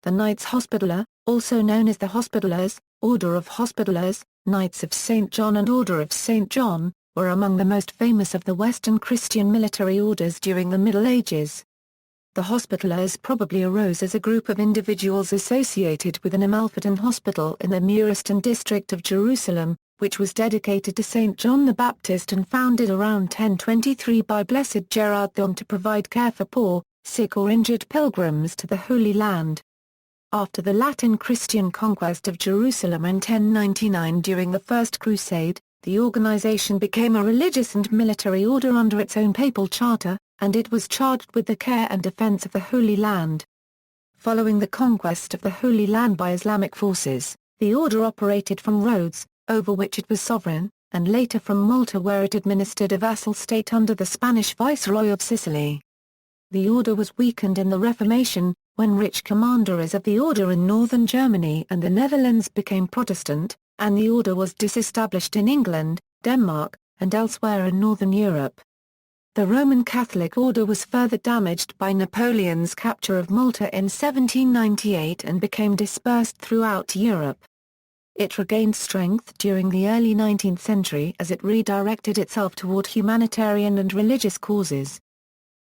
The Knights Hospitaller, also known as the Hospitallers, Order of Hospitallers, Knights of St. John and Order of St. John, were among the most famous of the Western Christian military orders during the Middle Ages. The Hospitallers probably arose as a group of individuals associated with an Amalfitan hospital in the Muristan district of Jerusalem, which was dedicated to St. John the Baptist and founded around 1023 by Blessed Gerard Thom to provide care for poor, sick or injured pilgrims to the Holy Land. After the Latin Christian conquest of Jerusalem in 1099 during the First Crusade, the organization became a religious and military order under its own papal charter, and it was charged with the care and defense of the Holy Land. Following the conquest of the Holy Land by Islamic forces, the order operated from Rhodes, over which it was sovereign, and later from Malta where it administered a vassal state under the Spanish viceroy of Sicily. The order was weakened in the Reformation, when rich commanderies of the order in northern Germany and the Netherlands became Protestant, and the order was disestablished in England, Denmark, and elsewhere in northern Europe. The Roman Catholic order was further damaged by Napoleon's capture of Malta in 1798 and became dispersed throughout Europe. It regained strength during the early 19th century as it redirected itself toward humanitarian and religious causes.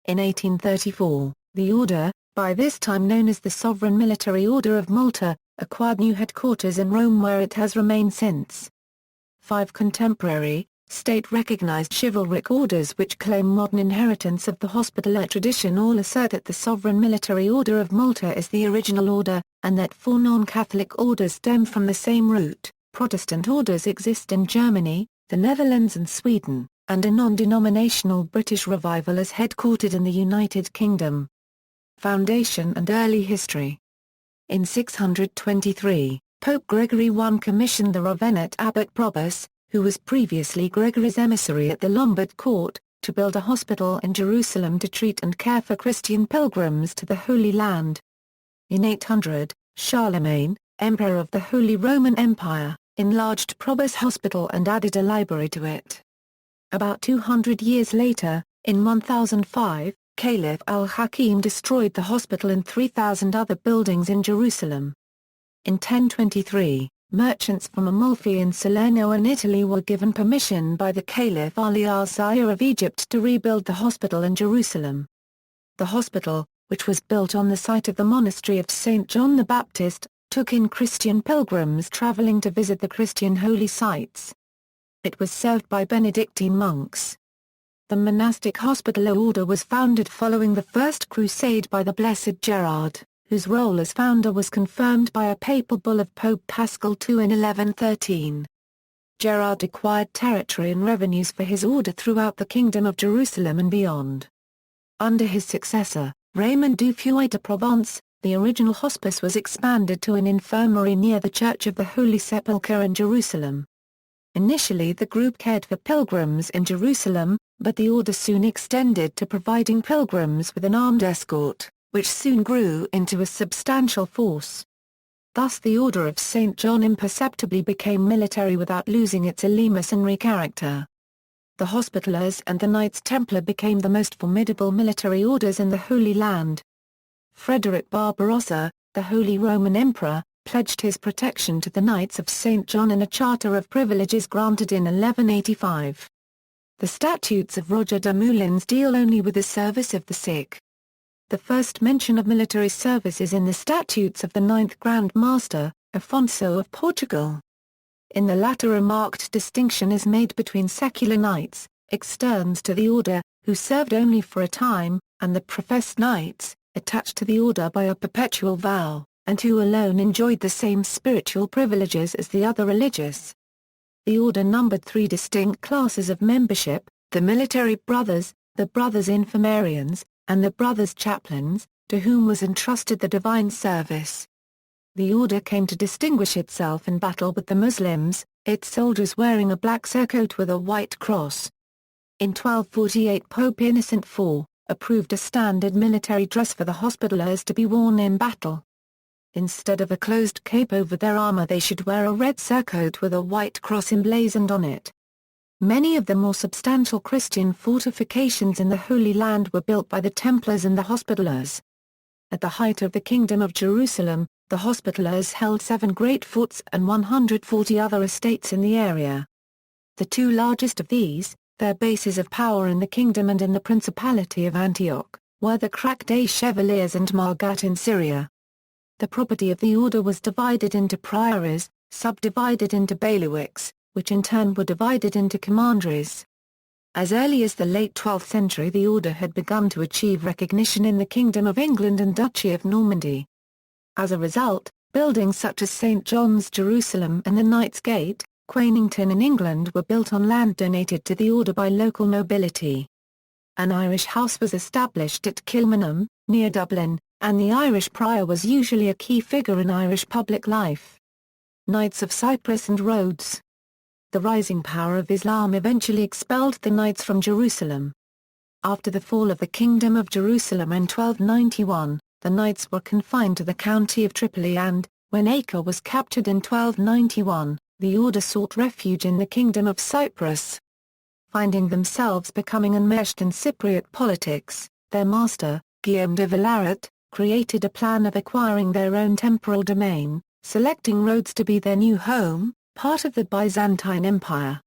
In 1834, the order, by this time known as the Sovereign Military Order of Malta, acquired new headquarters in Rome where it has remained since. 5 contemporary, state-recognized chivalric orders which claim modern inheritance of the Hospitaller tradition all assert that the Sovereign Military Order of Malta is the original order, and that 4 non-Catholic orders stem from the same root. Protestant orders exist in Germany, the Netherlands and Sweden, and a non-denominational British revival is headquartered in the United Kingdom. Foundation and early history. In 623, Pope Gregory I commissioned the Ravenite abbot Probus, who was previously Gregory's emissary at the Lombard court, to build a hospital in Jerusalem to treat and care for Christian pilgrims to the Holy Land. In 800, Charlemagne, Emperor of the Holy Roman Empire, enlarged Probus' hospital and added a library to it. About 200 years later, in 1005, Caliph al-Hakim destroyed the hospital and 3,000 other buildings in Jerusalem. In 1023, merchants from Amalfi in Salerno and Italy were given permission by the Caliph Ali al-Zahir of Egypt to rebuild the hospital in Jerusalem. The hospital, which was built on the site of the monastery of St. John the Baptist, took in Christian pilgrims traveling to visit the Christian holy sites. It was served by Benedictine monks. The monastic hospitaller order was founded following the First Crusade by the Blessed Gerard, whose role as founder was confirmed by a papal bull of Pope Paschal II in 1113. Gerard acquired territory and revenues for his order throughout the Kingdom of Jerusalem and beyond. Under his successor, Raymond du Fouet de Provence, the original hospice was expanded to an infirmary near the Church of the Holy Sepulchre in Jerusalem. Initially the group cared for pilgrims in Jerusalem, but the order soon extended to providing pilgrims with an armed escort, which soon grew into a substantial force. Thus the Order of St. John imperceptibly became military without losing its eleemosynary character. The Hospitallers and the Knights Templar became the most formidable military orders in the Holy Land. Frederick Barbarossa, the Holy Roman Emperor, pledged his protection to the Knights of St. John in a charter of privileges granted in 1185. The statutes of Roger de Moulins deal only with the service of the sick. The first mention of military service is in the statutes of the 9th Grand Master, Afonso of Portugal. In the latter a marked distinction is made between secular knights, externs to the order, who served only for a time, and the professed knights, attached to the order by a perpetual vow, and who alone enjoyed the same spiritual privileges as the other religious. The order numbered 3 distinct classes of membership: the military brothers, the brothers infirmarians, and the brothers chaplains, to whom was entrusted the divine service. The order came to distinguish itself in battle with the Muslims, its soldiers wearing a black surcoat with a white cross. In 1248 Pope Innocent IV approved a standard military dress for the Hospitallers to be worn in battle. Instead of a closed cape over their armor they should wear a red surcoat with a white cross emblazoned on it. Many of the more substantial Christian fortifications in the Holy Land were built by the Templars and the Hospitallers. At the height of the Kingdom of Jerusalem, the Hospitallers held 7 great forts and 140 other estates in the area. The 2 largest of these, their bases of power in the kingdom and in the Principality of Antioch, were the Krak des Chevaliers and Margat in Syria. The property of the order was divided into priories, subdivided into bailiwicks, which in turn were divided into commanderies. As early as the late 12th century the order had begun to achieve recognition in the Kingdom of England and Duchy of Normandy. As a result, buildings such as St. John's Jerusalem and the Knight's Gate, Quainington in England were built on land donated to the order by local nobility. An Irish house was established at Kilmainham, near Dublin, and the Irish prior was usually a key figure in Irish public life. Knights of Cyprus and Rhodes. The rising power of Islam eventually expelled the Knights from Jerusalem. After the fall of the Kingdom of Jerusalem in 1291, the Knights were confined to the county of Tripoli and, when Acre was captured in 1291, the order sought refuge in the Kingdom of Cyprus. Finding themselves becoming enmeshed in Cypriot politics, their master, Guillaume de Villaret, created a plan of acquiring their own temporal domain, selecting Rhodes to be their new home, part of the Byzantine Empire.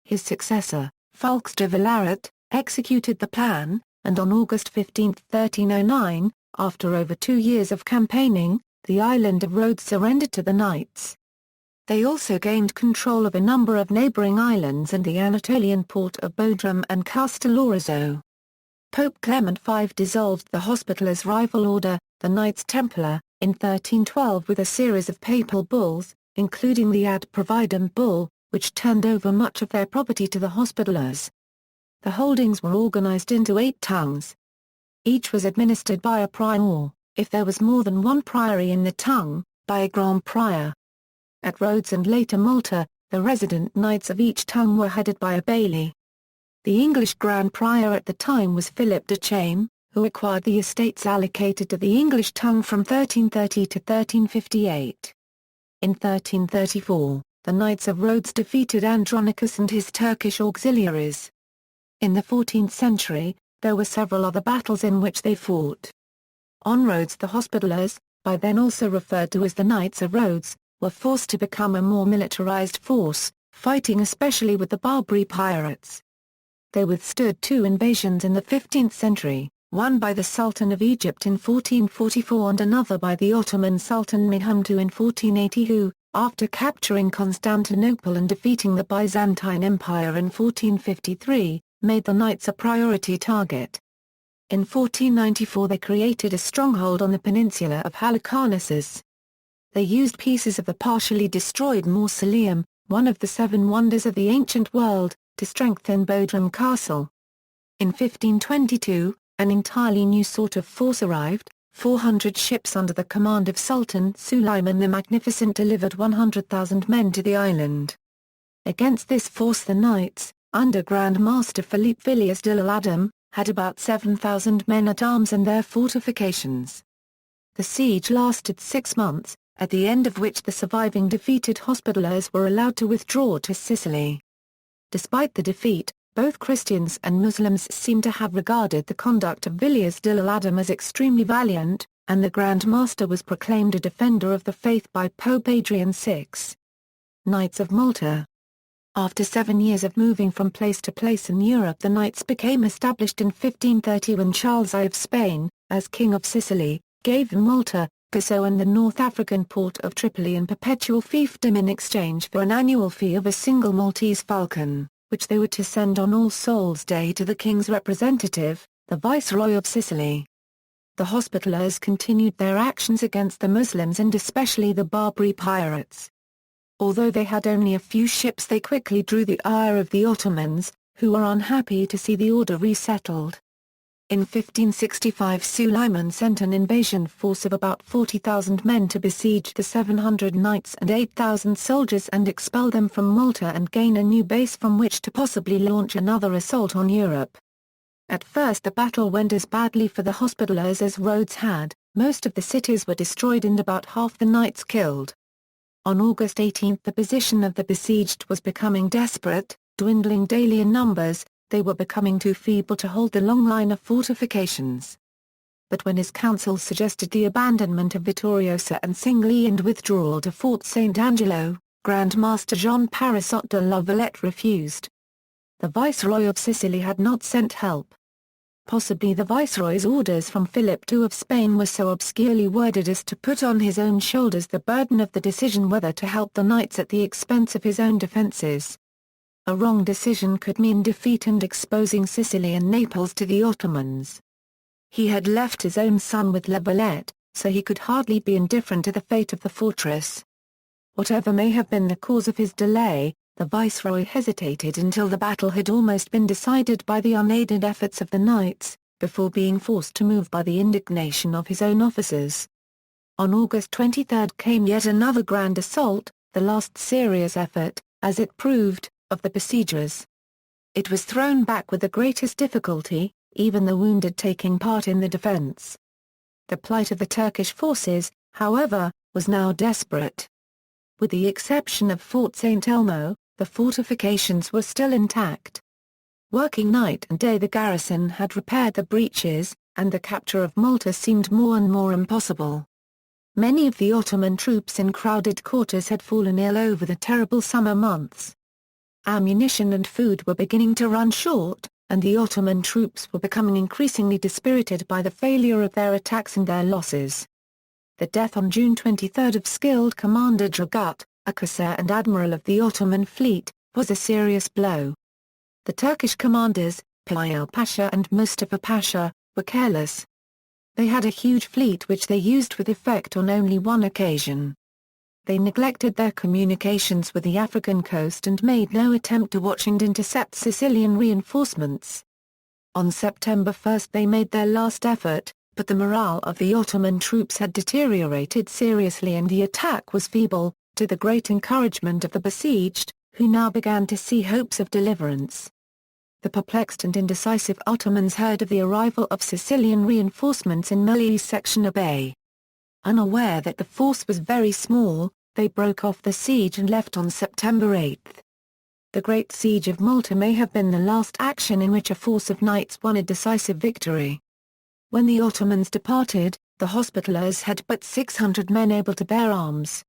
His successor, Fulques de Villaret, executed the plan, and on August 15, 1309, after over 2 years of campaigning, the island of Rhodes surrendered to the Knights. They also gained control of a number of neighboring islands and the Anatolian port of Bodrum and Castellorizo. Pope Clement V dissolved the Hospitallers' rival order, the Knights Templar, in 1312 with a series of papal bulls, including the Ad Providem bull, which turned over much of their property to the Hospitallers. The holdings were organized into 8 tongues. Each was administered by a prior or, if there was more than one priory in the tongue, by a grand prior. At Rhodes and later Malta, the resident knights of each tongue were headed by a bailey. The English grand prior at the time was Philip de Chaim, who acquired the estates allocated to the English tongue from 1330 to 1358. In 1334, the Knights of Rhodes defeated Andronicus and his Turkish auxiliaries. In the 14th century, there were several other battles in which they fought. On Rhodes the Hospitallers, by then also referred to as the Knights of Rhodes, were forced to become a more militarized force, fighting especially with the Barbary pirates. They withstood 2 invasions in the 15th century, one by the Sultan of Egypt in 1444 and another by the Ottoman Sultan Mehmed II in 1480 who, after capturing Constantinople and defeating the Byzantine Empire in 1453, made the Knights a priority target. In 1494 they created a stronghold on the peninsula of Halicarnassus. They used pieces of the partially destroyed mausoleum, one of the 7 wonders of the ancient world, to strengthen Bodrum Castle. In 1522, an entirely new sort of force arrived. 400 ships under the command of Sultan Suleiman the Magnificent delivered 100,000 men to the island. Against this force the Knights, under Grand Master Philippe Villiers de l'Adam, had about 7,000 men at arms and their fortifications. The siege lasted 6 months, at the end of which the surviving defeated Hospitallers were allowed to withdraw to Sicily. Despite the defeat, both Christians and Muslims seem to have regarded the conduct of Villiers de l'Adam as extremely valiant, and the Grand Master was proclaimed a defender of the faith by Pope Adrian VI. Knights of Malta. After 7 years of moving from place to place in Europe the Knights became established in 1530 when Charles I of Spain, as King of Sicily, gave them Malta, Gozo and the North African port of Tripoli in perpetual fiefdom in exchange for an annual fee of a single Maltese falcon, which they were to send on All Souls' Day to the king's representative, the viceroy of Sicily. The Hospitallers continued their actions against the Muslims and especially the Barbary pirates. Although they had only a few ships they quickly drew the ire of the Ottomans, who were unhappy to see the order resettled. In 1565 Suleiman sent an invasion force of about 40,000 men to besiege the 700 knights and 8,000 soldiers and expel them from Malta and gain a new base from which to possibly launch another assault on Europe. At first the battle went as badly for the Hospitallers as Rhodes had, most of the cities were destroyed and about half the knights killed. On August 18 the position of the besieged was becoming desperate, dwindling daily in numbers. They were becoming too feeble to hold the long line of fortifications. but when his council suggested the abandonment of Vittoriosa and Singly and withdrawal to Fort St. Angelo, Grand Master Jean Parissot de la Valette refused. The Viceroy of Sicily had not sent help. Possibly the Viceroy's orders from Philip II of Spain were so obscurely worded as to put on his own shoulders the burden of the decision whether to help the knights at the expense of his own defences. A wrong decision could mean defeat and exposing Sicily and Naples to the Ottomans. He had left his own son with La Valette, so he could hardly be indifferent to the fate of the fortress. Whatever may have been the cause of his delay, the Viceroy hesitated until the battle had almost been decided by the unaided efforts of the knights, before being forced to move by the indignation of his own officers. On August 23 came yet another grand assault, the last serious effort, as it proved, of the besiegers. It was thrown back with the greatest difficulty, even the wounded taking part in the defence. The plight of the Turkish forces, however, was now desperate. With the exception of Fort St. Elmo, the fortifications were still intact. Working night and day the garrison had repaired the breaches, and the capture of Malta seemed more and more impossible. Many of the Ottoman troops in crowded quarters had fallen ill over the terrible summer months. Ammunition and food were beginning to run short, and the Ottoman troops were becoming increasingly dispirited by the failure of their attacks and their losses. The death on June 23 of skilled Commander Dragut, a corsair and admiral of the Ottoman fleet, was a serious blow. The Turkish commanders, Payal Pasha and Mustafa Pasha, were careless. They had a huge fleet which they used with effect on only one occasion. They neglected their communications with the African coast and made no attempt to watch and intercept Sicilian reinforcements. On September 1 they made their last effort, but the morale of the Ottoman troops had deteriorated seriously and the attack was feeble, to the great encouragement of the besieged, who now began to see hopes of deliverance. The perplexed and indecisive Ottomans heard of the arrival of Sicilian reinforcements in Molise section of Bay. Unaware that the force was very small, they broke off the siege and left on September 8. The Great Siege of Malta may have been the last action in which a force of knights won a decisive victory. When the Ottomans departed, the Hospitallers had but 600 men able to bear arms.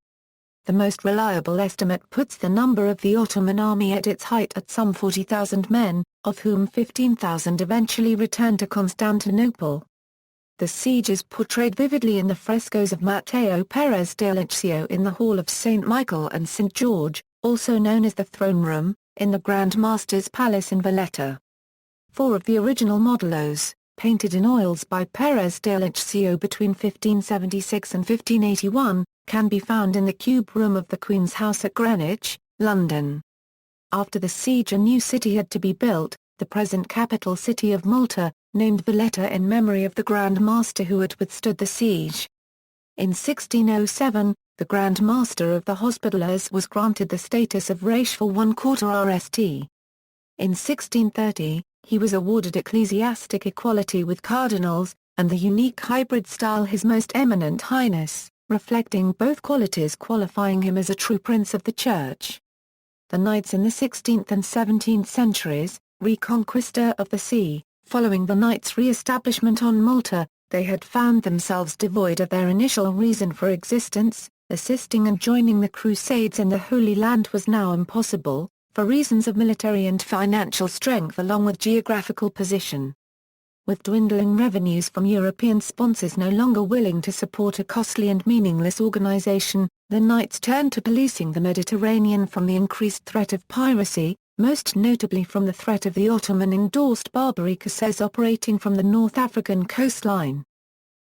The most reliable estimate puts the number of the Ottoman army at its height at some 40,000 men, of whom 15,000 eventually returned to Constantinople. The siege is portrayed vividly in the frescoes of Matteo Perez de Liccio in the Hall of St. Michael and St. George, also known as the Throne Room, in the Grand Master's Palace in Valletta. 4 of the original modellos, painted in oils by Perez de Liccio between 1576 and 1581, can be found in the Cube Room of the Queen's House at Greenwich, London. After the siege a new city had to be built, the present capital city of Malta, named Valletta in memory of the Grand Master who had withstood the siege. In 1607, the Grand Master of the Hospitallers was granted the status of Racheful 1/4 RST. In 1630, he was awarded ecclesiastic equality with cardinals, and the unique hybrid style His Most Eminent Highness, reflecting both qualities qualifying him as a true prince of the Church. The knights in the 16th and 17th centuries, reconquista of the sea, following the knights' re-establishment on Malta, they had found themselves devoid of their initial reason for existence. Assisting and joining the Crusades in the Holy Land was now impossible, for reasons of military and financial strength along with geographical position. With dwindling revenues from European sponsors no longer willing to support a costly and meaningless organization, the Knights turned to policing the Mediterranean from the increased threat of piracy, most notably from the threat of the Ottoman-endorsed Barbary corsairs operating from the North African coastline.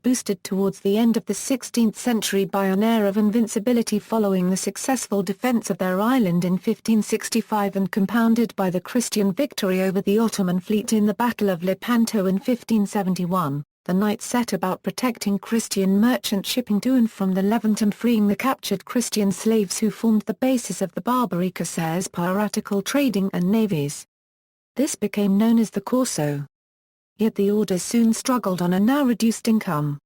Boosted towards the end of the 16th century by an air of invincibility following the successful defense of their island in 1565 and compounded by the Christian victory over the Ottoman fleet in the Battle of Lepanto in 1571, the Knights set about protecting Christian merchant shipping to and from the Levant and freeing the captured Christian slaves who formed the basis of the Barbary corsairs' piratical trading and navies. This became known as the Corso. Yet the orders soon struggled on a now reduced income.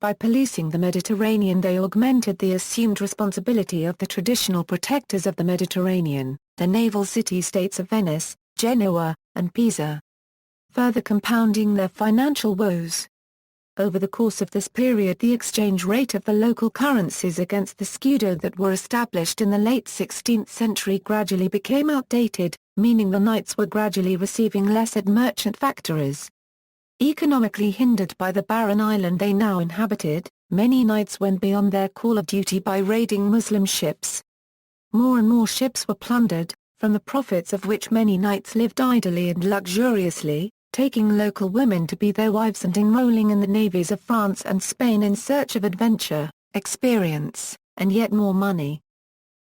By policing the Mediterranean they augmented the assumed responsibility of the traditional protectors of the Mediterranean, the naval city-states of Venice, Genoa, and Pisa, further compounding their financial woes. Over the course of this period the exchange rate of the local currencies against the scudo that were established in the late 16th century gradually became outdated, meaning the knights were gradually receiving less at merchant factories. Economically hindered by the barren island they now inhabited, many knights went beyond their call of duty by raiding Muslim ships. More and more ships were plundered, from the profits of which many knights lived idly and luxuriously, taking local women to be their wives and enrolling in the navies of France and Spain in search of adventure, experience, and yet more money.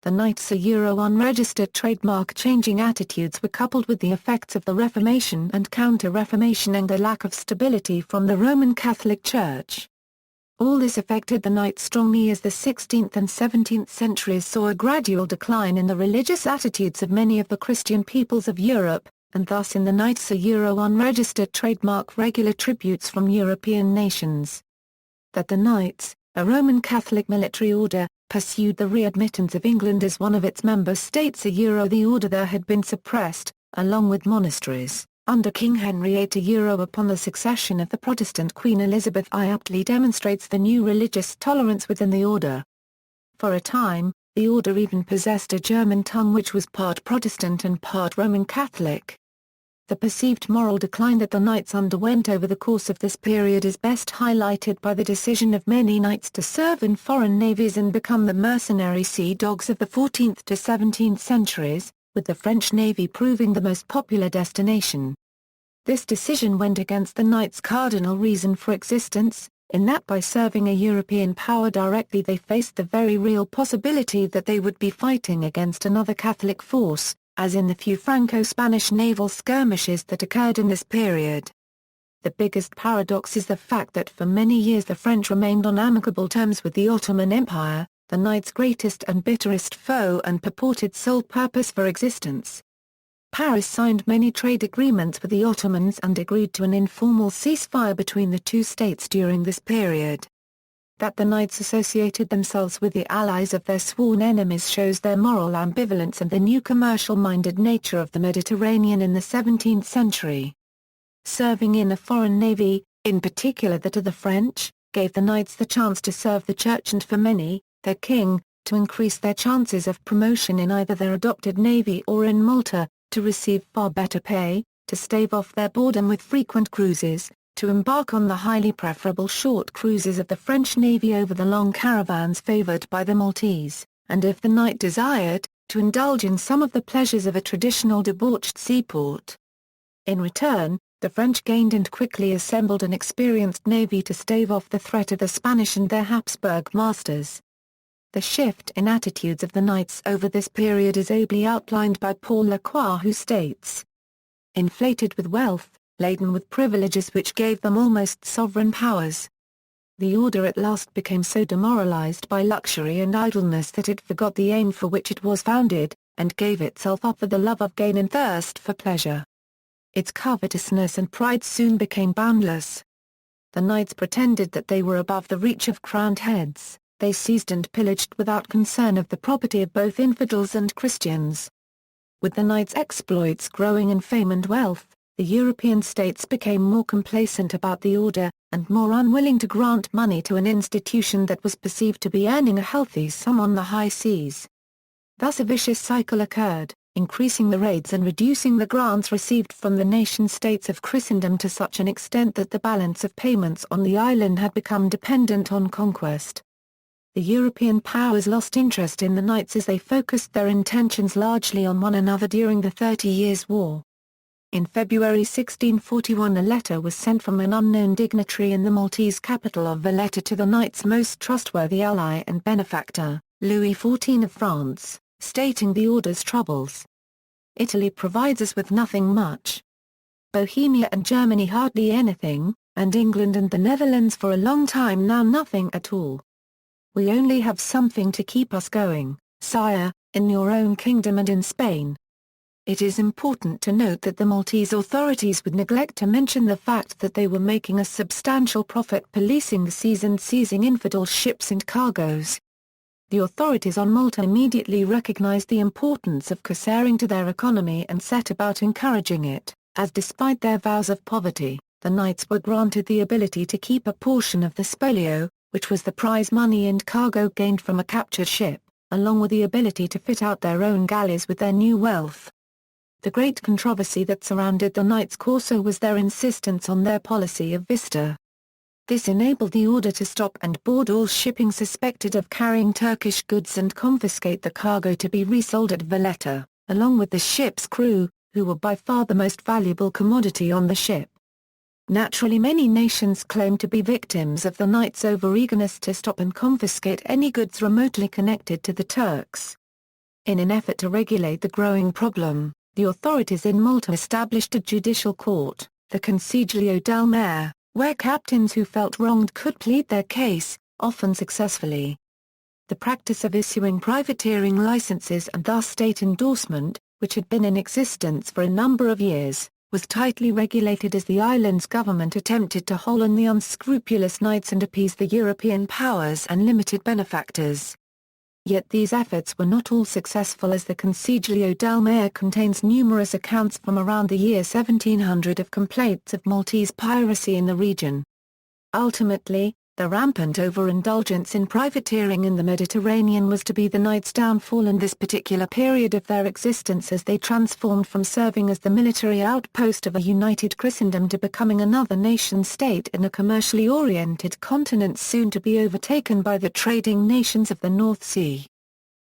The Knights unregistered trademark changing attitudes were coupled with the effects of the Reformation and Counter-Reformation and the lack of stability from the Roman Catholic Church. All this affected the knights strongly as the 16th and 17th centuries saw a gradual decline in the religious attitudes of many of the Christian peoples of Europe, and thus in the Knights unregistered trademark regular tributes from European nations. That the Knights, a Roman Catholic military order, pursued the readmittance of England as one of its member states. The order there had been suppressed, along with monasteries, under King Henry VIII. Upon the succession of the Protestant Queen Elizabeth I aptly demonstrates the new religious tolerance within the order. For a time, the order even possessed a German tongue which was part Protestant and part Roman Catholic. The perceived moral decline that the knights underwent over the course of this period is best highlighted by the decision of many knights to serve in foreign navies and become the mercenary sea dogs of the 14th to 17th centuries, with the French navy proving the most popular destination. This decision went against the knights' cardinal reason for existence, in that by serving a European power directly they faced the very real possibility that they would be fighting against another Catholic force, as in the few Franco-Spanish naval skirmishes that occurred in this period. The biggest paradox is the fact that for many years the French remained on amicable terms with the Ottoman Empire, the knights' greatest and bitterest foe and purported sole purpose for existence. Paris signed many trade agreements with the Ottomans and agreed to an informal ceasefire between the two states during this period. That the knights associated themselves with the allies of their sworn enemies shows their moral ambivalence and the new commercial-minded nature of the Mediterranean in the 17th century. Serving in a foreign navy, in particular that of the French, gave the knights the chance to serve the church and for many, their king, to increase their chances of promotion in either their adopted navy or in Malta, to receive far better pay, to stave off their boredom with frequent cruises, to embark on the highly preferable short cruises of the French navy over the long caravans favoured by the Maltese, and if the knight desired, to indulge in some of the pleasures of a traditional debauched seaport. In return, the French gained and quickly assembled an experienced navy to stave off the threat of the Spanish and their Habsburg masters. The shift in attitudes of the knights over this period is ably outlined by Paul Lacroix, who states, inflated with wealth, laden with privileges which gave them almost sovereign powers. The order at last became so demoralized by luxury and idleness that it forgot the aim for which it was founded, and gave itself up for the love of gain and thirst for pleasure. Its covetousness and pride soon became boundless. The knights pretended that they were above the reach of crowned heads. They seized and pillaged without concern of the property of both infidels and Christians. With the knights' exploits growing in fame and wealth, the European states became more complacent about the order, and more unwilling to grant money to an institution that was perceived to be earning a healthy sum on the high seas. Thus a vicious cycle occurred, increasing the raids and reducing the grants received from the nation-states of Christendom to such an extent that the balance of payments on the island had become dependent on conquest. The European powers lost interest in the knights as they focused their intentions largely on one another during the 30 Years' War. In February 1641 a letter was sent from an unknown dignitary in the Maltese capital of Valletta to the knights' most trustworthy ally and benefactor, Louis XIV of France, stating the order's troubles. Italy provides us with nothing much. Bohemia and Germany hardly anything, and England and the Netherlands for a long time now nothing at all. We only have something to keep us going, sire, in your own kingdom and in Spain. It is important to note that the Maltese authorities would neglect to mention the fact that they were making a substantial profit policing the seas and seizing infidel ships and cargoes. The authorities on Malta immediately recognized the importance of corsairing to their economy and set about encouraging it, as despite their vows of poverty, the knights were granted the ability to keep a portion of the spolio, which was the prize money and cargo gained from a captured ship, along with the ability to fit out their own galleys with their new wealth. The great controversy that surrounded the Knights Corso was their insistence on their policy of vista. This enabled the order to stop and board all shipping suspected of carrying Turkish goods and confiscate the cargo to be resold at Valletta, along with the ship's crew, who were by far the most valuable commodity on the ship. Naturally, many nations claimed to be victims of the Knights' over-eagerness to stop and confiscate any goods remotely connected to the Turks. In an effort to regulate the growing problem, the authorities in Malta established a judicial court, the Consiglio del Mare, where captains who felt wronged could plead their case, often successfully. The practice of issuing privateering licenses and thus state endorsement, which had been in existence for a number of years, was tightly regulated as the island's government attempted to hold on the unscrupulous knights and appease the European powers and limited benefactors. Yet these efforts were not all successful, as the Consiglio del Mare contains numerous accounts from around the year 1700 of complaints of Maltese piracy in the region. Ultimately, the rampant overindulgence in privateering in the Mediterranean was to be the Knights' downfall in this particular period of their existence, as they transformed from serving as the military outpost of a united Christendom to becoming another nation-state in a commercially oriented continent soon to be overtaken by the trading nations of the North Sea.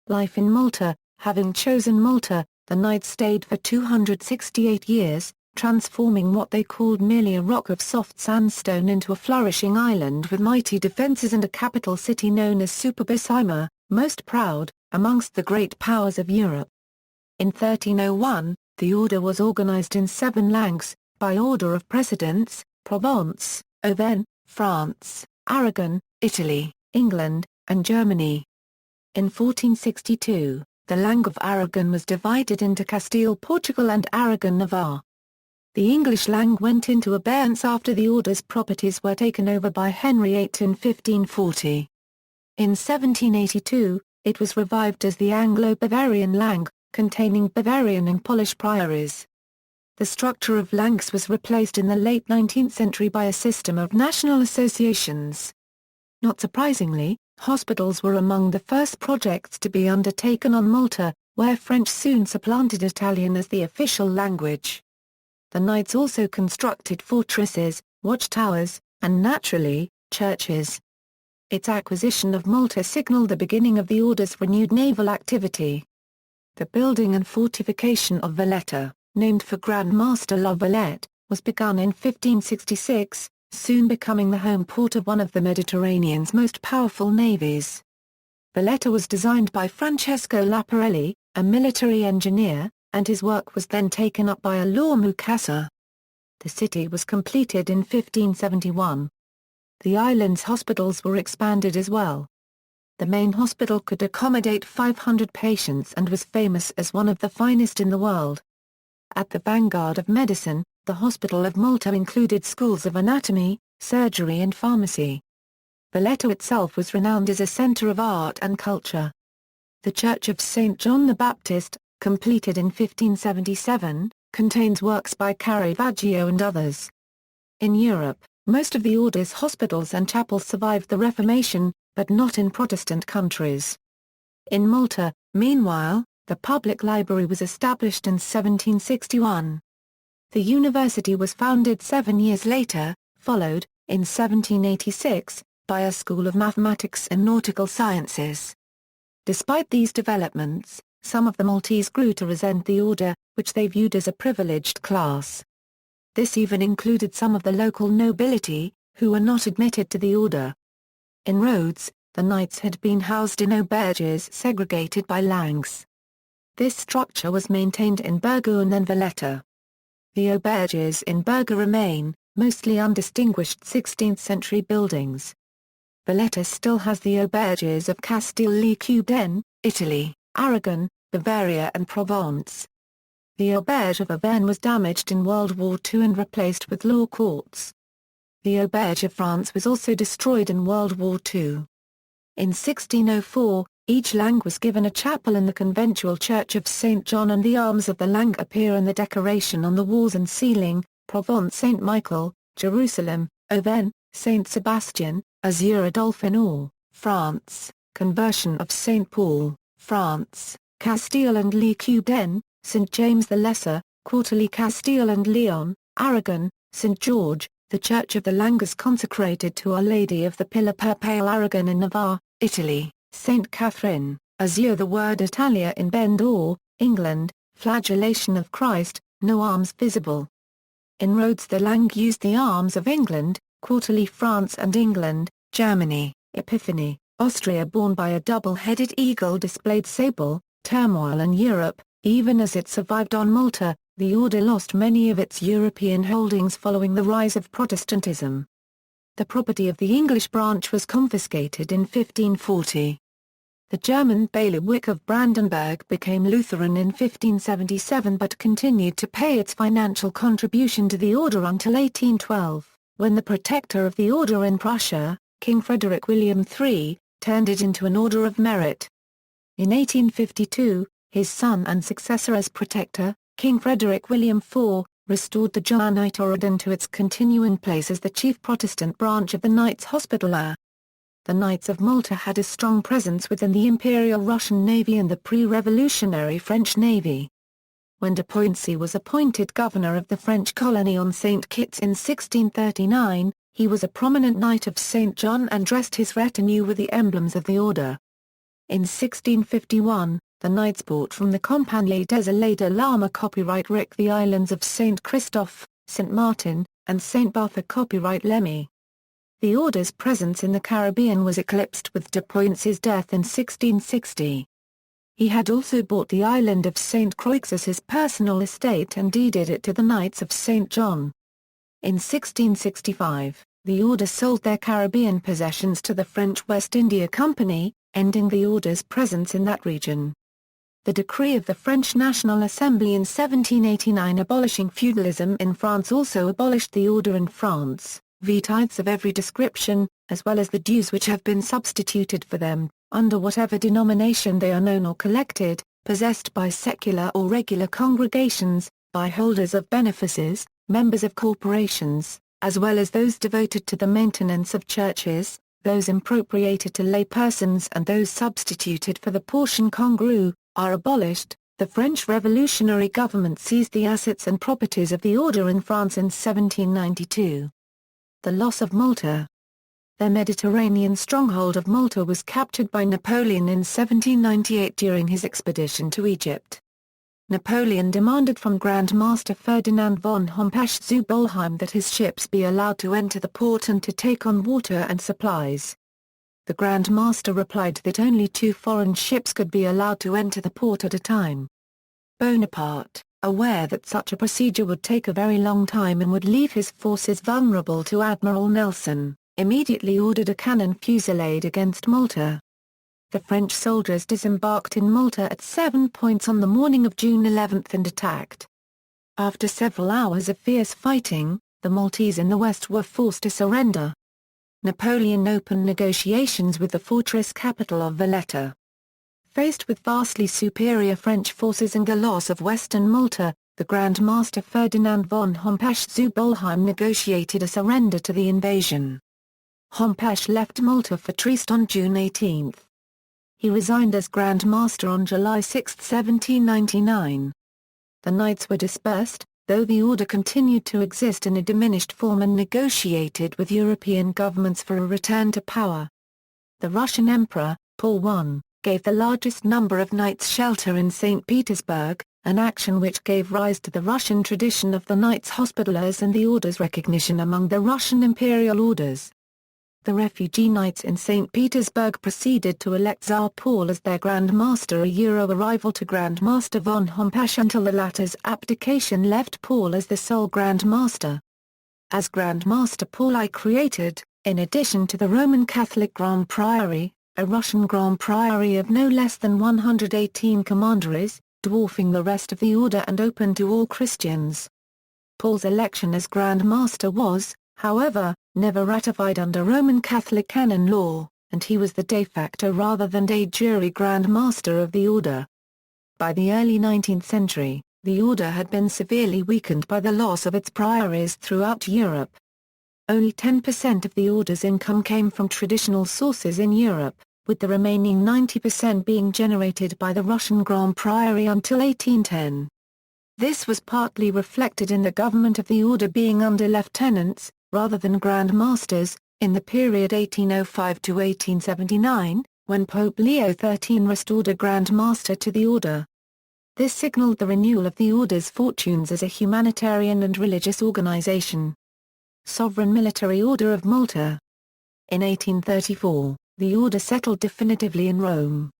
Life in Malta. Having chosen Malta, the Knights stayed for 268 years, transforming what they called merely a rock of soft sandstone into a flourishing island with mighty defences and a capital city known as Superbissima, most proud, amongst the great powers of Europe. In 1301, the order was organised in 7 ranks, by order of precedence: Provence, Auvergne, France, Aragon, Italy, England, and Germany. In 1462, the Lang of Aragon was divided into Castile, Portugal and Aragon-Navarre. The English Lang went into abeyance after the order's properties were taken over by Henry VIII in 1540. In 1782, it was revived as the Anglo-Bavarian Lang, containing Bavarian and Polish priories. The structure of Langs was replaced in the late 19th century by a system of national associations. Not surprisingly, hospitals were among the first projects to be undertaken on Malta, where French soon supplanted Italian as the official language. The Knights also constructed fortresses, watchtowers, and naturally, churches. Its acquisition of Malta signalled the beginning of the order's renewed naval activity. The building and fortification of Valletta, named for Grand Master La Valette, was begun in 1566, soon becoming the home port of one of the Mediterranean's most powerful navies. Valletta was designed by Francesco Laparelli, a military engineer, and his work was then taken up by Allor Mukasa. The city was completed in 1571. The island's hospitals were expanded as well. The main hospital could accommodate 500 patients and was famous as one of the finest in the world. At the vanguard of medicine, the Hospital of Malta included schools of anatomy, surgery and pharmacy. Valletta itself was renowned as a centre of art and culture. The Church of St. John the Baptist, completed in 1577, contains works by Caravaggio and others. In Europe, most of the order's hospitals and chapels survived the Reformation, but not in Protestant countries. In Malta, meanwhile, the public library was established in 1761. The university was founded 7 years later, followed, in 1786, by a school of mathematics and nautical sciences. Despite these developments, some of the Maltese grew to resent the order, which they viewed as a privileged class. This even included some of the local nobility, who were not admitted to the order. In Rhodes, the Knights had been housed in auberges segregated by Langs. This structure was maintained in Birgu and then Valletta. The auberges in Birgu remain, mostly undistinguished 16th-century buildings. Valletta still has the auberges of Castile-le-Cubden, Italy, Aragon, Bavaria and Provence. The auberge of Auvergne was damaged in World War II and replaced with law courts. The auberge of France was also destroyed in World War II. In 1604, each Lang was given a chapel in the conventual Church of St. John, and the arms of the Lang appear in the decoration on the walls and ceiling: Provence St. Michael, Jerusalem, Auvergne, Saint Sebastian, Azure Adolphe France, Conversion of Saint Paul, France, Castile and Lequeuden, St. James the Lesser, Quarterly Castile and Leon, Aragon, St. George, the Church of the Langurs consecrated to Our Lady of the Pillar Papal Aragon in Navarre, Italy, St. Catherine, Azure the Word Italia in Bendor, England, Flagellation of Christ, no arms visible. In Rhodes the Lang used the arms of England, Quarterly France and England, Germany, Epiphany, Austria borne by a double-headed eagle displayed sable, turmoil in Europe, even as it survived on Malta. The order lost many of its European holdings following the rise of Protestantism. The property of the English branch was confiscated in 1540. The German bailiwick of Brandenburg became Lutheran in 1577 but continued to pay its financial contribution to the order until 1812, when the protector of the order in Prussia, King Frederick William III, turned it into an order of merit. In 1852, his son and successor as protector, King Frederick William IV, restored the Johannite order to its continuing place as the chief Protestant branch of the Knights Hospitaller. The Knights of Malta had a strong presence within the Imperial Russian Navy and the pre-revolutionary French Navy. When de Poincy was appointed governor of the French colony on St. Kitts in 1639, he was a prominent Knight of St. John and dressed his retinue with the emblems of the order. In 1651, the Knights bought from the Compagnie des Îles de l'Arme copyright Rick the islands of St. Christophe, St. Martin, and St. Barthé copyright Lemmy. The order's presence in the Caribbean was eclipsed with de Poincy's death in 1660. He had also bought the island of St. Croix as his personal estate and deeded it to the Knights of St. John. In 1665, the order sold their Caribbean possessions to the French West India Company, ending the order's presence in that region. The decree of the French National Assembly in 1789 abolishing feudalism in France also abolished the order in France, v. tithes of every description, as well as the dues which have been substituted for them, under whatever denomination they are known or collected, possessed by secular or regular congregations, by holders of benefices, members of corporations, as well as those devoted to the maintenance of churches, those impropriated to lay persons and those substituted for the portion congru, are abolished. The French revolutionary government seized the assets and properties of the order in France in 1792. The loss of Malta. Their Mediterranean stronghold of Malta was captured by Napoleon in 1798 during his expedition to Egypt. Napoleon demanded from Grand Master Ferdinand von Hompesch zu Bolheim that his ships be allowed to enter the port and to take on water and supplies. The Grand Master replied that only 2 foreign ships could be allowed to enter the port at a time. Bonaparte, aware that such a procedure would take a very long time and would leave his forces vulnerable to Admiral Nelson, immediately ordered a cannon fusillade against Malta. The French soldiers disembarked in Malta at 7 points on the morning of June 11 and attacked. After several hours of fierce fighting, the Maltese in the west were forced to surrender. Napoleon opened negotiations with the fortress capital of Valletta. Faced with vastly superior French forces and the loss of western Malta, the Grand Master Ferdinand von Hompesch zu Bolheim negotiated a surrender to the invasion. Hompesch left Malta for Trieste on June 18. He resigned as Grand Master on July 6, 1799. The Knights were dispersed, though the order continued to exist in a diminished form and negotiated with European governments for a return to power. The Russian Emperor, Paul I, gave the largest number of knights shelter in St. Petersburg, an action which gave rise to the Russian tradition of the Knights Hospitallers and the order's recognition among the Russian imperial orders. The refugee knights in St. Petersburg proceeded to elect Tsar Paul as their Grand Master arrival to Grand Master von Hompesch until the latter's abdication left Paul as the sole Grand Master. As Grand Master Paul I created, in addition to the Roman Catholic Grand Priory, a Russian Grand Priory of no less than 118 commanderies, dwarfing the rest of the order and open to all Christians. Paul's election as Grand Master was, however, never ratified under Roman Catholic canon law, and he was the de facto rather than de jure Grand Master of the order. By the early 19th century, the order had been severely weakened by the loss of its priories throughout Europe. Only 10% of the order's income came from traditional sources in Europe, with the remaining 90% being generated by the Russian Grand Priory until 1810. This was partly reflected in the government of the order being under lieutenants, rather than Grand Masters, in the period 1805 to 1879, when Pope Leo XIII restored a Grand Master to the order. This signaled the renewal of the order's fortunes as a humanitarian and religious organization. Sovereign Military Order of Malta. In 1834, the order settled definitively in Rome.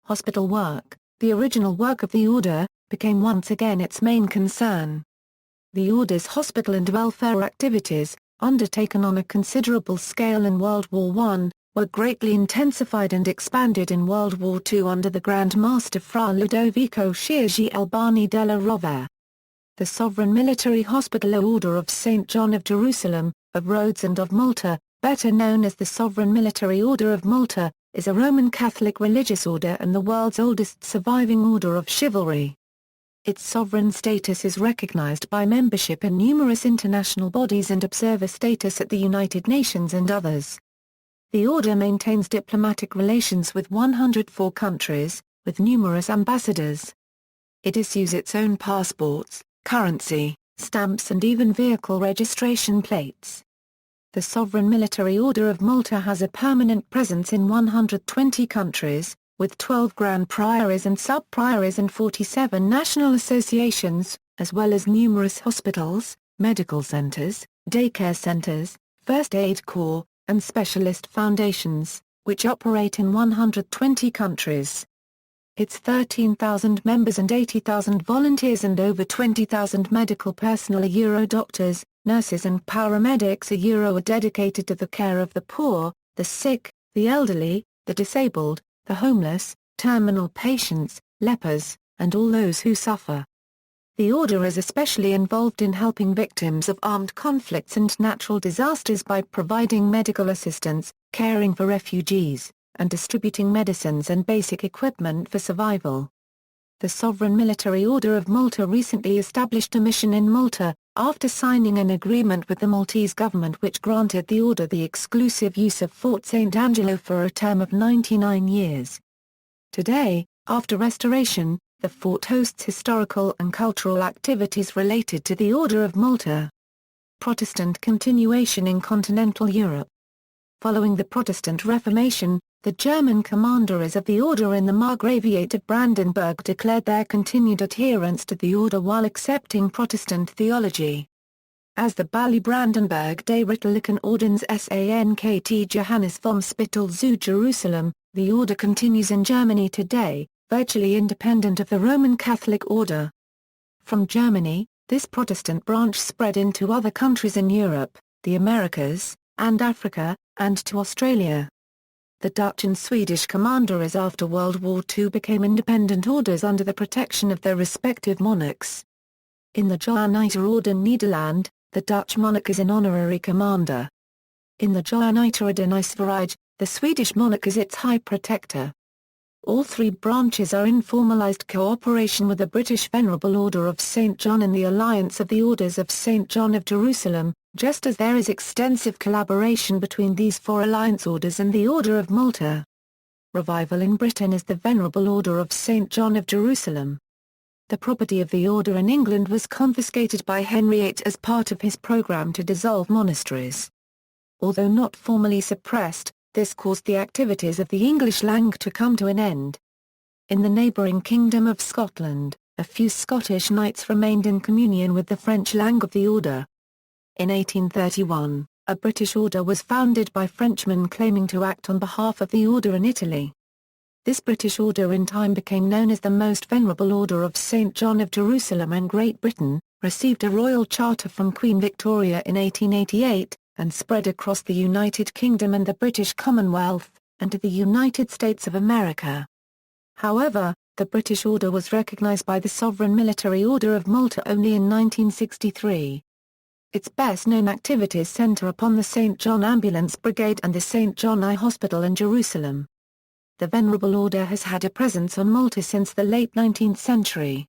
Hospital work, the original work of the order, became once again its main concern. The order's hospital and welfare activities, undertaken on a considerable scale in World War I, were greatly intensified and expanded in World War II under the Grand Master Fra Ludovico Sciasci Albani della Rovere. The Sovereign Military Hospitaller Order of St. John of Jerusalem, of Rhodes and of Malta, better known as the Sovereign Military Order of Malta, is a Roman Catholic religious order and the world's oldest surviving order of chivalry. Its sovereign status is recognized by membership in numerous international bodies and observer status at the United Nations and others. The order maintains diplomatic relations with 104 countries, with numerous ambassadors. It issues its own passports, currency, stamps and even vehicle registration plates. The Sovereign Military Order of Malta has a permanent presence in 120 countries, with 12 Grand Priories and Sub-Priories and 47 national associations, as well as numerous hospitals, medical centers, daycare centers, first aid corps, and specialist foundations, which operate in 120 countries. Its 13,000 members and 80,000 volunteers and over 20,000 medical personnel are doctors, nurses and paramedics are dedicated to the care of the poor, the sick, the elderly, the disabled, the homeless, terminal patients, lepers, and all those who suffer. The order is especially involved in helping victims of armed conflicts and natural disasters by providing medical assistance, caring for refugees, and distributing medicines and basic equipment for survival. The Sovereign Military Order of Malta recently established a mission in Malta, after signing an agreement with the Maltese government which granted the order the exclusive use of Fort St. Angelo for a term of 99 years. Today, after restoration, the fort hosts historical and cultural activities related to the Order of Malta. Protestant continuation in continental Europe. Following the Protestant Reformation, the German commanderies of the order in the Margraviate of Brandenburg declared their continued adherence to the order while accepting Protestant theology. As the Bally Brandenburg des Ritterlichen Ordens Sankt Johannes vom Spital zu Jerusalem, the order continues in Germany today, virtually independent of the Roman Catholic order. From Germany, this Protestant branch spread into other countries in Europe, the Americas, and Africa, and to Australia. The Dutch and Swedish commanderies after World War II became independent orders under the protection of their respective monarchs. In the Johanniter Orde Nederland, the Dutch monarch is an honorary commander. In the Johanniter Orde Nijsverheid, the Swedish monarch is its high protector. All three branches are in formalized cooperation with the British Venerable Order of St. John and the Alliance of the Orders of St. John of Jerusalem, just as there is extensive collaboration between these four alliance orders and the Order of Malta. Revival in Britain is the Venerable Order of St. John of Jerusalem. The property of the order in England was confiscated by Henry VIII as part of his programme to dissolve monasteries. Although not formally suppressed, this caused the activities of the English Lang to come to an end. In the neighbouring Kingdom of Scotland, a few Scottish knights remained in communion with the French Lang of the order. In 1831, a British order was founded by Frenchmen claiming to act on behalf of the order in Italy. This British order in time became known as the Most Venerable Order of St. John of Jerusalem in Great Britain, received a royal charter from Queen Victoria in 1888, and spread across the United Kingdom and the British Commonwealth, and to the United States of America. However, the British order was recognized by the Sovereign Military Order of Malta only in 1963. Its best-known activities center upon the St. John Ambulance Brigade and the St. John Eye Hospital in Jerusalem. The Venerable Order has had a presence on Malta since the late 19th century.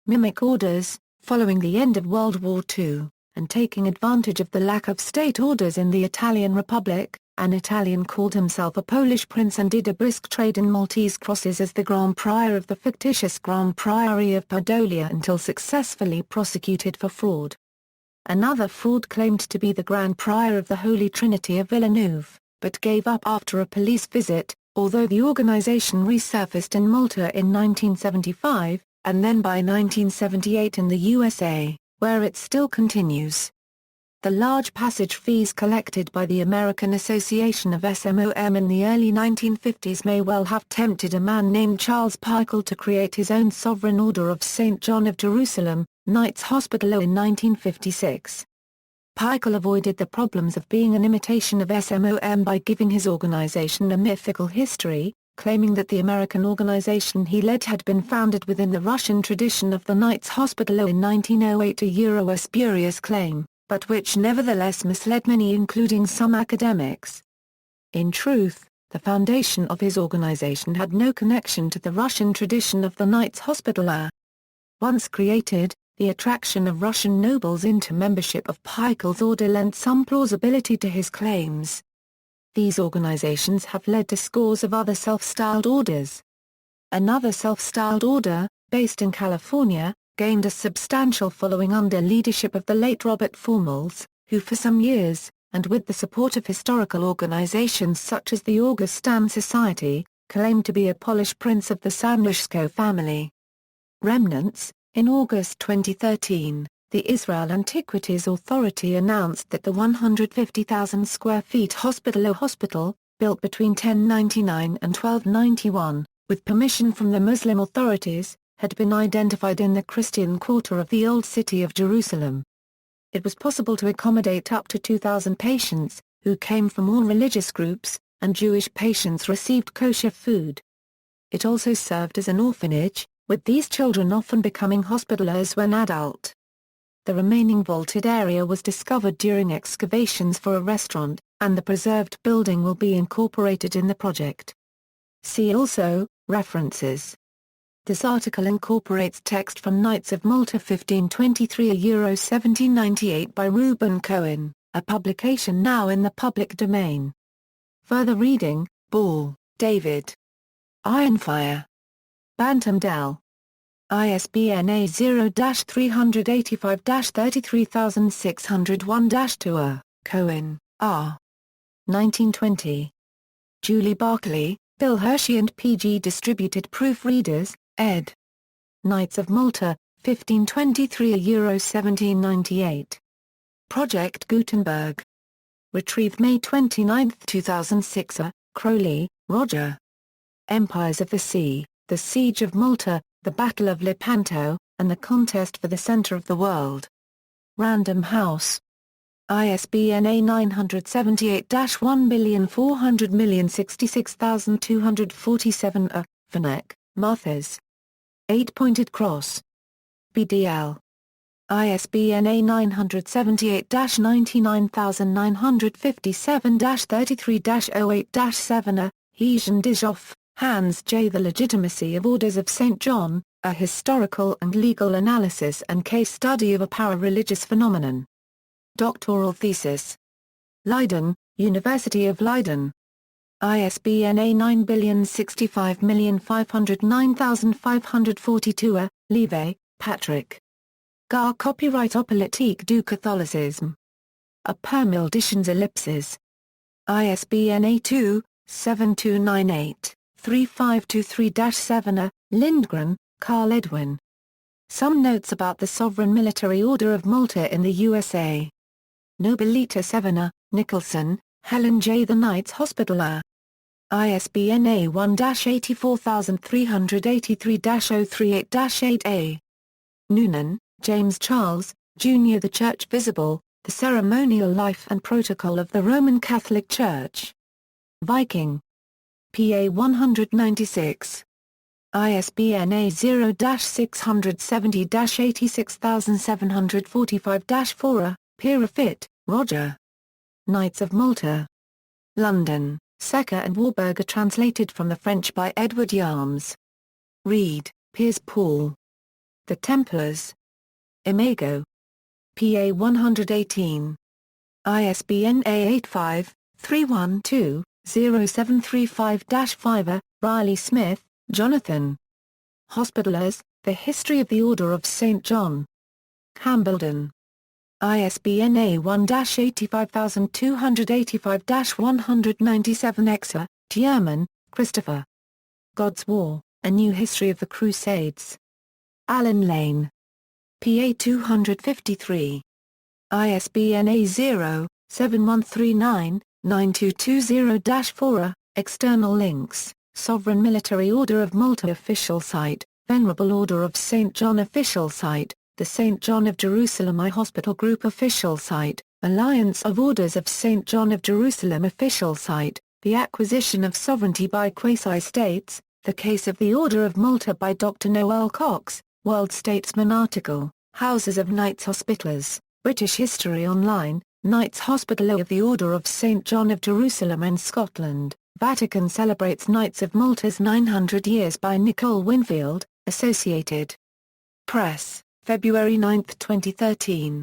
Mimic orders. Following the end of World War II, and taking advantage of the lack of state orders in the Italian Republic, an Italian called himself a Polish prince and did a brisk trade in Maltese crosses as the Grand Prior of the fictitious Grand Priory of Podolia until successfully prosecuted for fraud. Another fraud claimed to be the Grand Prior of the Holy Trinity of Villeneuve, but gave up after a police visit, although the organization resurfaced in Malta in 1975, and then by 1978 in the USA, where it still continues. The large passage fees collected by the American Association of SMOM in the early 1950s may well have tempted a man named Charles Papal to create his own sovereign order of St. John of Jerusalem, Knights Hospitaller in 1956. Papal avoided the problems of being an imitation of SMOM by giving his organization a mythical history, claiming that the American organization he led had been founded within the Russian tradition of the Knights Hospitaller in 1908, a spurious claim, but which nevertheless misled many, including some academics. In truth, the foundation of his organization had no connection to the Russian tradition of the Knights Hospitaller. Once created, the attraction of Russian nobles into membership of Papal's order lent some plausibility to his claims. These organizations have led to scores of other self-styled orders. Another self-styled order, based in California, gained a substantial following under leadership of the late Robert Formels, who for some years, and with the support of historical organizations such as the Augustan Society, claimed to be a Polish prince of the Sanlushko family. Remnants. In August 2013, the Israel Antiquities Authority announced that the 150,000 square feet Hospitaller Hospital, built between 1099 and 1291, with permission from the Muslim authorities, had been identified in the Christian quarter of the Old City of Jerusalem. It was possible to accommodate up to 2,000 patients, who came from all religious groups, and Jewish patients received kosher food. It also served as an orphanage, with these children often becoming hospitallers when adult. The remaining vaulted area was discovered during excavations for a restaurant, and the preserved building will be incorporated in the project. See also, references. This article incorporates text from Knights of Malta 1523–1798 by Reuben Cohen, a publication now in the public domain. Further reading, Ball, David. Ironfire. Bantam Dell. ISBN A0-385-33601-2. Cohen, R. 1920. Julie Barclay, Bill Hershey and P.G. Distributed Proofreaders, ed. Knights of Malta, 1523–1798. Project Gutenberg. Retrieved May 29, 2006. Crowley, Roger. Empires of the Sea, The Siege of Malta, The Battle of Lepanto, and the Contest for the Center of the World. Random House. ISBN A978-1400066,247. Vanek, Marthas. Eight-Pointed Cross. BDL. ISBN A979-89957-33-08-7. Hejan Dijoff, Hans J. The Legitimacy of Orders of St. John, A Historical and Legal Analysis and Case Study of a Para-Religious Phenomenon. Doctoral Thesis. Leiden, University of Leiden. ISBN A965509542. Levy, Patrick. Gar Copyright Politique du Catholicisme. A Permilditions Ellipses. ISBN A2-7298-3523-7. Lindgren, Carl Edwin. Some Notes about the Sovereign Military Order of Malta in the USA. Nobilita 7. Nicholson, Helen J. The Knights Hospitaller. ISBN A1-84383-038-8A. Noonan, James Charles, Jr. The Church Visible, The Ceremonial Life and Protocol of the Roman Catholic Church. Viking. PA 196. ISBN A0-670-86745-4. Pierrefit, Roger. Knights of Malta. London, Secker and Warburger, translated from the French by Edward Yarms. Reed, Piers Paul. The Templars. Imago. PA 118. ISBN A85-312-0735-5. Riley Smith, Jonathan. Hospitallers, The History of the Order of St. John. Hambledon. ISBN A1-85285-197. Exeter, German, Christopher. God's War, A New History of the Crusades. Allen Lane. PA 253. ISBN A0-7139-9220-4. External links, Sovereign Military Order of Malta official site, Venerable Order of St. John official site, the St. John of Jerusalem I Hospital Group official site, Alliance of Orders of St. John of Jerusalem official site, The Acquisition of Sovereignty by Quasi-States, The Case of the Order of Malta by Dr. Noel Cox, World Statesman article, Houses of Knights Hospitallers, British History Online, Knights Hospitaller of the Order of St. John of Jerusalem and Scotland, Vatican celebrates Knights of Malta's 900 years by Nicole Winfield, Associated Press, February 9, 2013.